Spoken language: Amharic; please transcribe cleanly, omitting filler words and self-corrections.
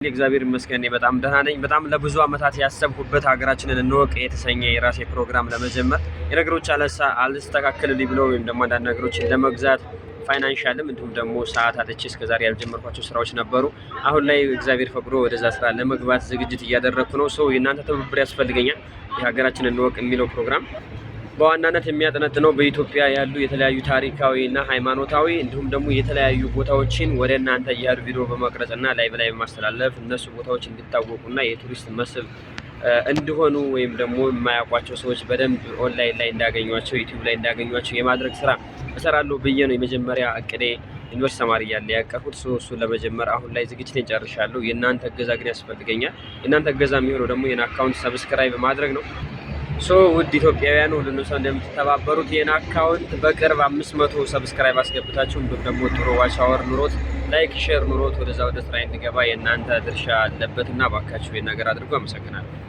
እግዚአብሔር ይመስገን በጣም ደህና ነኝ። በጣም ለብዙ አመታት ያሰብኩበት ሀገራችንን እንወቅ የተሰኘ የራሴ ፕሮግራም ለመጀመር የነገሮች አልስተካከልልኝ ብለው ወይም ደግሞ አንዳንድ ነገሮችን ለመግዛት ፋይናንሻልም እንዲሁም ደግሞ ሰዓት አጥቼ እስከዛሬ ያልጀመርኳቸው ስራዎች ነበሩ። አሁን ላይ እግዚአብሔር ፈቅዶ ወደዛ ስራ ለመግባት ዝግጅት እያደረኩ ነው። ሰው የእናንተ ትብብር ያስፈልገኛል። የሀገራችንን እንወቅ የሚለው ፕሮግራም በዋናነት የሚያጠነጥነው በኢትዮጵያ ያሉ የተለያዩ ታሪካዊና ሃይማኖታዊ እንዲሁም ደግሞ የተለያዩ ቦታዎችን ወደ እናንተ እያሉ ቪዲዮ በመቅረጽና ላይቭ ላይ በማስተላለፍ እነሱ ቦታዎች እንዲታወቁና የቱሪስት መስህብ እንዲሆኑ ወይም ደግሞ የማያውቋቸው ሰዎች በደንብ ኦንላይን ላይ እንዳገኟቸው ዩቲዩብ ላይ እንዳገኟቸው የማድረግ ስራ እሰራለሁ ብዬ ነው የመጀመሪያ እቅዴ ዩኒቨርሲቲ ተማሪ እያለ ያቀርኩት። እሱን ለመጀመር አሁን ላይ ዝግጅቴን ጨርሻለሁ። የእናንተ እገዛ ግን ያስፈልገኛል። የእናንተ እገዛ የሚሆነው ደግሞ የኔን አካውንት ሰብስክራይብ ማድረግ ነው። ውድ ኢትዮጵያውያን ሁሉ ሰው እንደምትተባበሩት ይሄን አካውንት በቅርብ 500 ሰብስክራይብ አስገብታችሁ እንዲሁም ደግሞ ጥሩ ዋች አወር ኑሮት ላይክ ሼር ኑሮት ወደ ስራ እንዲገባ የእናንተ ድርሻ አለበትና ባካችሁ ይሄን ነገር አድርጉ። አመሰግናለሁ።